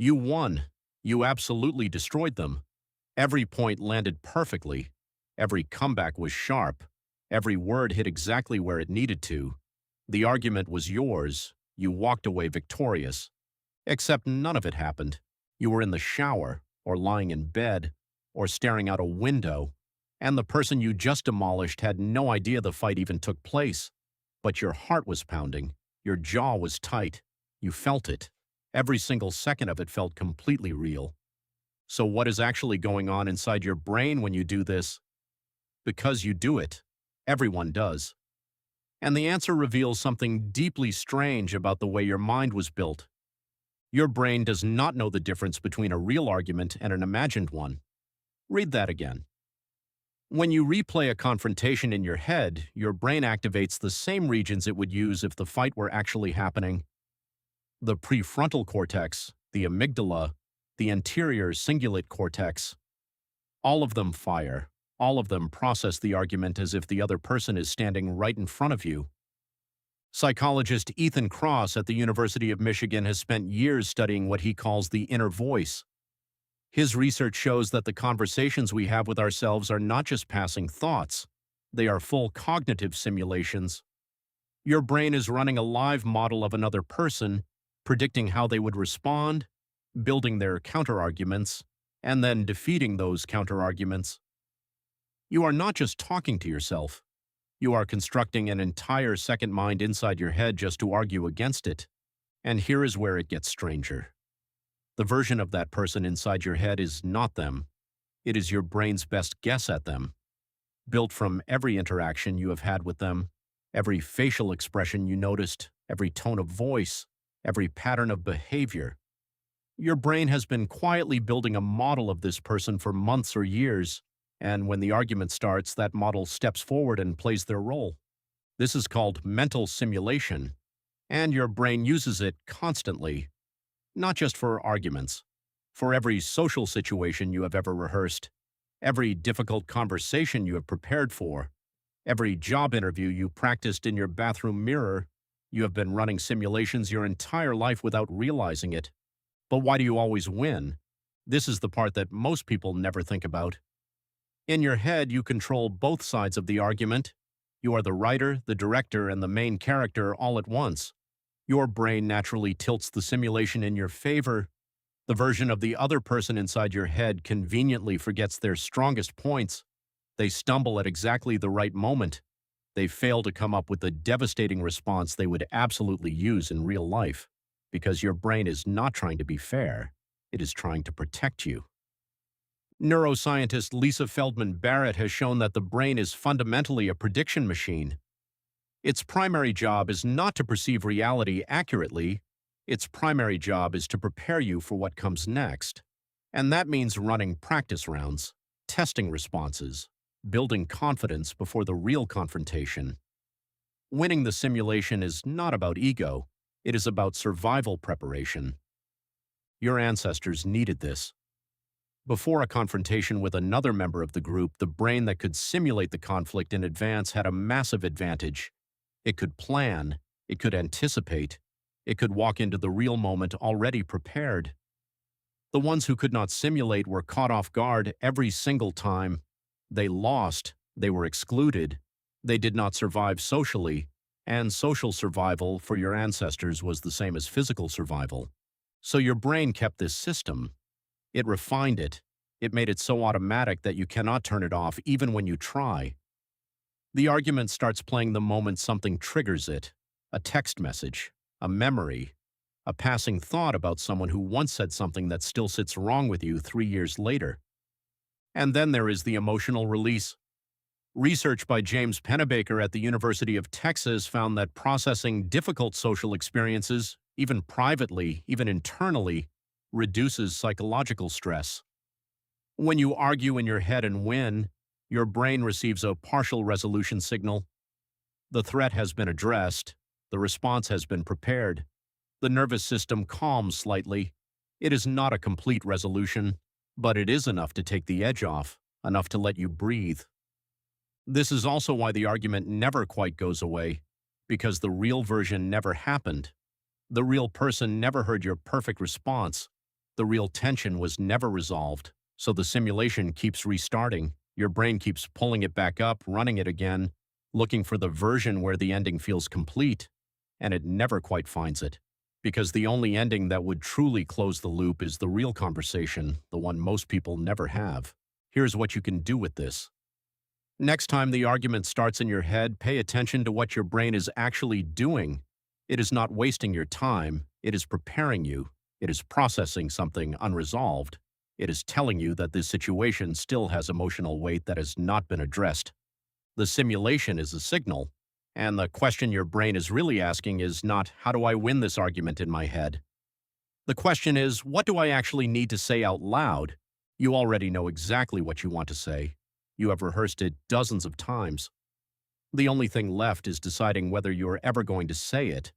You won. You absolutely destroyed them. Every point landed perfectly. Every comeback was sharp. Every word hit exactly where it needed to. The argument was yours. You walked away victorious. Except none of it happened. You were in the shower, or lying in bed, or staring out a window, and the person you just demolished had no idea the fight even took place. But your heart was pounding. Your jaw was tight. You felt it. Every single second of it felt completely real. So what is actually going on inside your brain when you do this? Because you do it. Everyone does. And the answer reveals something deeply strange about the way your mind was built. Your brain does not know the difference between a real argument and an imagined one. Read that again. When you replay a confrontation in your head, your brain activates the same regions it would use if the fight were actually happening. The prefrontal cortex, the amygdala, the anterior cingulate cortex. All of them fire. All of them process the argument as if the other person is standing right in front of you. Psychologist Ethan Kross at the University of Michigan has spent years studying what he calls the inner voice. His research shows that the conversations we have with ourselves are not just passing thoughts. They are full cognitive simulations. Your brain is running a live model of another person, predicting how they would respond, building their counterarguments, and then defeating those counterarguments. You are not just talking to yourself. You are constructing an entire second mind inside your head just to argue against it. And here is where it gets stranger. The version of that person inside your head is not them. It is your brain's best guess at them, built from every interaction you have had with them, every facial expression you noticed, every tone of voice, every pattern of behavior. Your brain has been quietly building a model of this person for months or years, and when the argument starts, that model steps forward and plays their role. This is called mental simulation, and your brain uses it constantly, not just for arguments, for every social situation you have ever rehearsed, every difficult conversation you have prepared for, every job interview you practiced in your bathroom mirror. You have been running simulations your entire life without realizing it. But why do you always win? This is the part that most people never think about. In your head, you control both sides of the argument. You are the writer, the director, and the main character all at once. Your brain naturally tilts the simulation in your favor. The version of the other person inside your head conveniently forgets their strongest points. They stumble at exactly the right moment. They fail to come up with the devastating response they would absolutely use in real life, because your brain is not trying to be fair. It is trying to protect you. Neuroscientist Lisa Feldman Barrett has shown that the brain is fundamentally a prediction machine. Its primary job is not to perceive reality accurately. Its primary job is to prepare you for what comes next. And that means running practice rounds, testing responses, building confidence before the real confrontation. Winning the simulation is not about ego. It is about survival preparation. Your ancestors needed this. Before a confrontation with another member of the group, the brain that could simulate the conflict in advance had a massive advantage. It could plan, it could anticipate, it could walk into the real moment already prepared. The ones who could not simulate were caught off guard every single time. They lost, they were excluded, they did not survive socially, and social survival for your ancestors was the same as physical survival. So your brain kept this system. It refined it. It made it so automatic that you cannot turn it off even when you try. The argument starts playing the moment something triggers it. A text message, a memory, a passing thought about someone who once said something that still sits wrong with you 3 years later. And then there is the emotional release. Research by James Pennebaker at the University of Texas found that processing difficult social experiences, even privately, even internally, reduces psychological stress. When you argue in your head and win, your brain receives a partial resolution signal. The threat has been addressed. The response has been prepared. The nervous system calms slightly. It is not a complete resolution, but it is enough to take the edge off, enough to let you breathe. This is also why the argument never quite goes away, because the real version never happened. The real person never heard your perfect response. The real tension was never resolved, so the simulation keeps restarting. Your brain keeps pulling it back up, running it again, looking for the version where the ending feels complete, and it never quite finds it. Because the only ending that would truly close the loop is the real conversation, the one most people never have. Here's what you can do with this. Next time the argument starts in your head, pay attention to what your brain is actually doing. It is not wasting your time, it is preparing you. It is processing something unresolved. It is telling you that this situation still has emotional weight that has not been addressed. The simulation is a signal, and the question your brain is really asking is not, how do I win this argument in my head? The question is, what do I actually need to say out loud? You already know exactly what you want to say. You have rehearsed it dozens of times. The only thing left is deciding whether you are ever going to say it.